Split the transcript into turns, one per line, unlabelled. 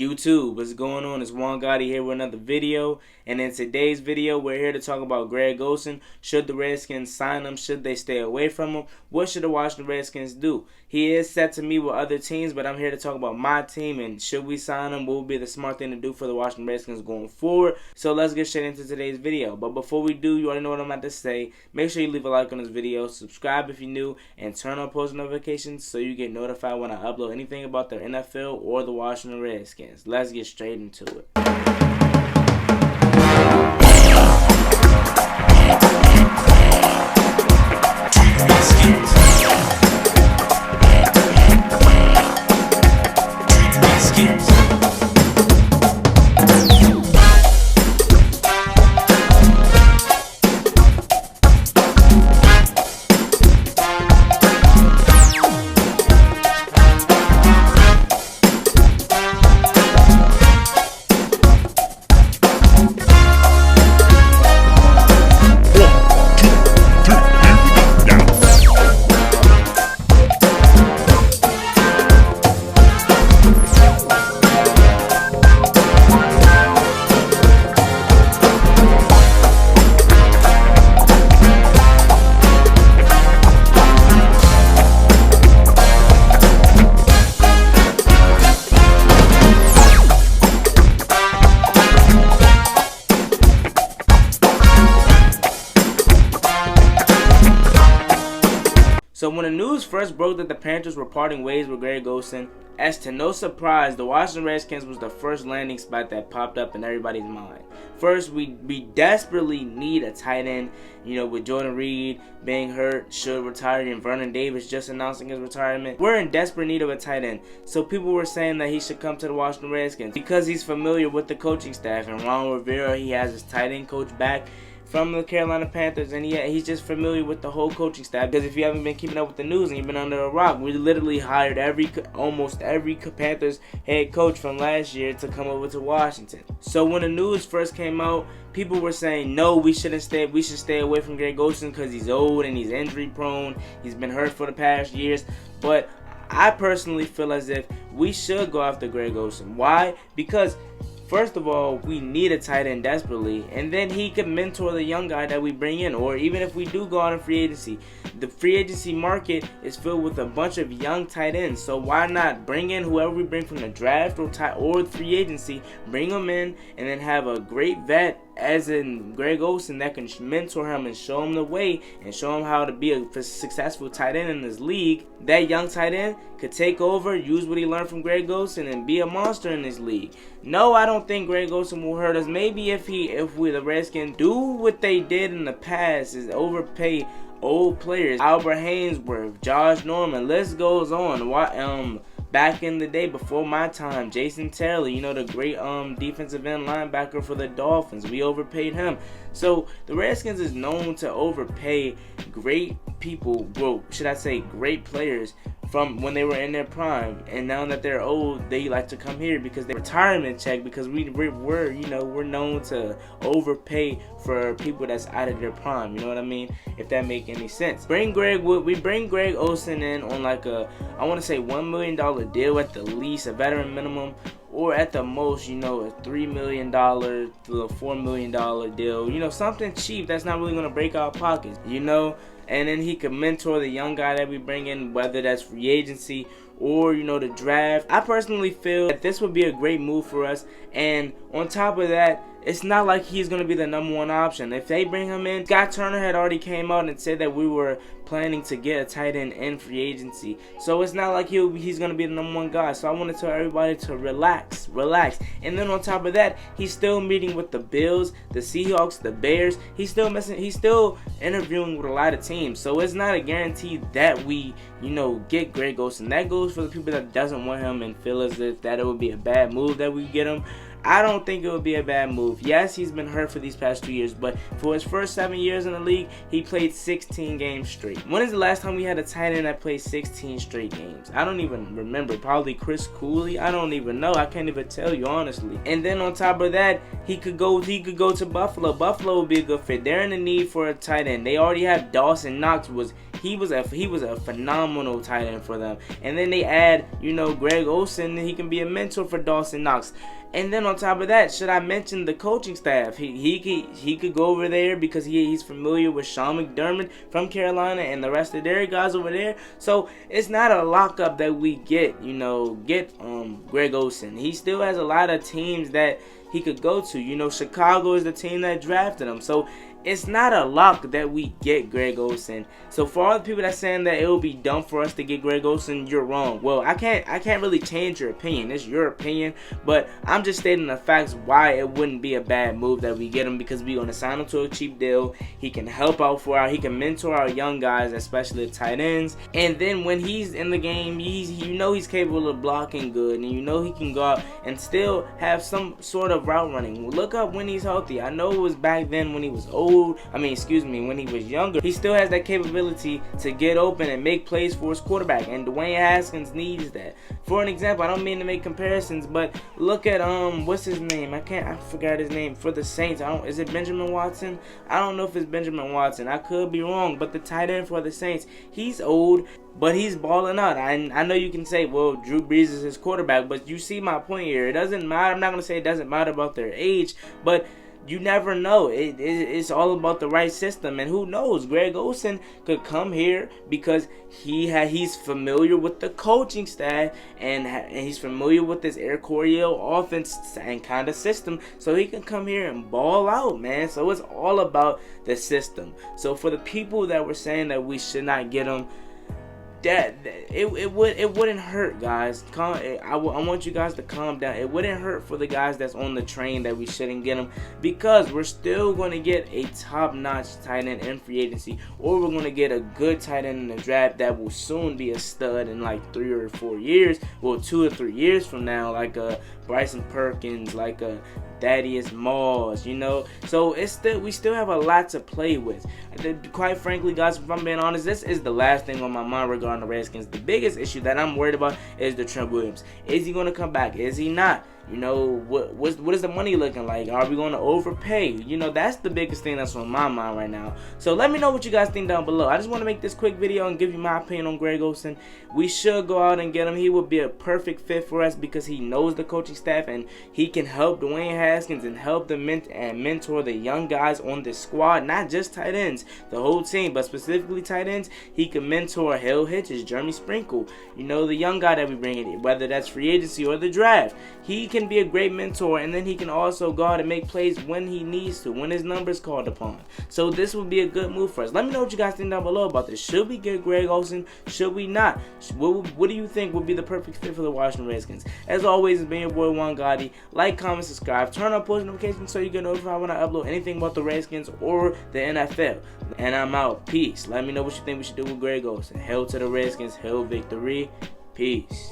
YouTube, what's going on? It's Juan Gotti here with another video, and in today's video we're here to talk about Greg Olsen. Should the Redskins sign him? Should they stay away from him? What should the Washington Redskins do? He is set to meet with other teams, but I'm here to talk about my team and should we sign him? What would be the smart thing to do for the Washington Redskins going forward? So let's get straight into today's video. But before we do, you already know what I'm about to say. Make sure you leave a like on this video, subscribe if you're new, and turn on post notifications so you get notified when I upload anything about the NFL or the Washington Redskins. Let's get straight into it. So when the news first broke that the Panthers were parting ways with Greg Olsen, as to no surprise, the Washington Redskins was the first landing spot that popped up in everybody's mind. First, we desperately need a tight end, with Jordan Reed being hurt, should retire, and Vernon Davis just announcing his retirement. We're in desperate need of a tight end. So people were saying that he should come to the Washington Redskins because he's familiar with the coaching staff. And Ron Rivera, he has his tight end coach back from the Carolina Panthers, and he's just familiar with the whole coaching staff. Because if you haven't been keeping up with the news and you've been under a rock, we literally hired almost every Panthers head coach from last year to come over to Washington. So when the news first came out, people were saying, no, we should stay away from Greg Olsen because he's old and he's injury prone. He's been hurt for the past years. But I personally feel as if we should go after Greg Olsen. Why? Because first of all, we need a tight end desperately, and then he could mentor the young guy that we bring in. Or even if we do go out in free agency, the free agency market is filled with a bunch of young tight ends. So why not bring in whoever we bring from the draft or free agency, bring them in, and then have a great vet as in Greg Olsen that can mentor him and show him the way and show him how to be a successful tight end in this league. That young tight end could take over, use what he learned from Greg Olsen, and be a monster in this league. No, I don't think Greg Olsen will hurt us. Maybe if the Redskins do what they did in the past, is overpay old players, Albert Haynesworth, Josh Norman, list goes on. Back in the day, before my time, Jason Taylor, the great defensive end linebacker for the Dolphins. We overpaid him. So the Redskins is known to overpay great people, great players from when they were in their prime, and now that they're old, they like to come here because they retirement check, because we're known to overpay for people that's out of their prime. You know what I mean? If that make any sense. We bring Greg Olsen in on like I want to say $1 million deal at the least, a veteran minimum, or at the most, a $3 million to a $4 million deal. Something cheap that's not really gonna break our pockets. And then he could mentor the young guy that we bring in, whether that's free agency or, the draft. I personally feel that this would be a great move for us. And on top of that, it's not like he's going to be the number one option. If they bring him in, Scott Turner had already came out and said that we were planning to get a tight end in free agency. So it's not like he's going to be the number one guy. So I want to tell everybody to relax. And then on top of that, he's still meeting with the Bills, the Seahawks, the Bears. He's still interviewing with a lot of teams. So it's not a guarantee that we, get Greg Olsen. That goes for the people that doesn't want him and feel as if that it would be a bad move that we get him. I don't think it would be a bad move. Yes, he's been hurt for these past 2 years, but for his first 7 years in the league, he played 16 games straight. When is the last time we had a tight end that played 16 straight games? I don't even remember. Probably Chris Cooley. I don't even know. I can't even tell you honestly. And then on top of that, he could go to Buffalo. Buffalo would be a good fit. They're in the need for a tight end. They already have Dawson Knox. He was a phenomenal tight end for them. And then they add, Greg Olsen. He can be a mentor for Dawson Knox. And then on top of that, should I mention the coaching staff? He could go over there because he's familiar with Sean McDermott from Carolina and the rest of their guys over there. So it's not a lockup that we get Greg Olsen. He still has a lot of teams that he could go to. Chicago is the team that drafted him. So it's not a lock that we get Greg Olsen. So for all the people that saying that it will be dumb for us to get Greg Olsen, you're wrong. Well, I can't really change your opinion. It's your opinion, but I'm just stating the facts why it wouldn't be a bad move that we get him, because we're gonna sign him to a cheap deal. He can help out he can mentor our young guys, especially the tight ends. And then when he's in the game, he's capable of blocking good, and he can go out and still have some sort of route running. Look up when he's healthy. I know it was back then when he was old. When he was younger. He still has that capability to get open and make plays for his quarterback, and Dwayne Haskins needs that. For an example, I don't mean to make comparisons, but look at what's his name? I forgot his name for the Saints. Is it Benjamin Watson? I don't know if it's Benjamin Watson. I could be wrong, but the tight end for the Saints, he's old, but he's balling out. I know you can say, well, Drew Brees is his quarterback, but you see my point here. It doesn't matter. I'm not going to say it doesn't matter about their age, but you never know. It's all about the right system, and who knows? Greg Olsen could come here because he's familiar with the coaching staff and he's familiar with this Air Coryell offense and kind of system, so he can come here and ball out, man. So it's all about the system. So for the people that were saying that we should not get him, it wouldn't hurt, guys. I want you guys to calm down. It wouldn't hurt for the guys that's on the train that we shouldn't get them, because we're still going to get a top-notch tight end in free agency, or we're going to get a good tight end in the draft that will soon be a stud in like 3 or 4 years, well, 2 or 3 years from now, like Bryson Perkins, like Thaddeus Moss, So we still have a lot to play with. Quite frankly, guys, if I'm being honest, this is the last thing on my mind regarding the Redskins. The biggest issue that I'm worried about is the Trent Williams. Is he going to come back? Is he not? What is the money looking like? Are we going to overpay? That's the biggest thing that's on my mind right now. So let me know what you guys think down below. I just want to make this quick video and give you my opinion on Greg Olsen. We should go out and get him. He would be a perfect fit for us because he knows the coaching staff and he can help Dwayne Haskins and help them mentor the young guys on this squad. Not just tight ends, the whole team, but specifically tight ends. He can mentor Hale Hitches, Jeremy Sprinkle, the young guy that we bring in, whether that's free agency or the draft. He can be a great mentor, and then he can also go out and make plays when he needs to, when his number is called upon. So this would be a good move for us. Let me know what you guys think down below about this. Should we get Greg Olsen? Should we not? What do you think would be the perfect fit for the Washington Redskins? As always, it's been your boy Juan Gotti. Like, comment, subscribe, turn on post notifications so you get notified when I upload anything about the Redskins or the NFL. And I'm out. Peace. Let me know what you think we should do with Greg Olsen. Hail to the Redskins. Hail victory. Peace.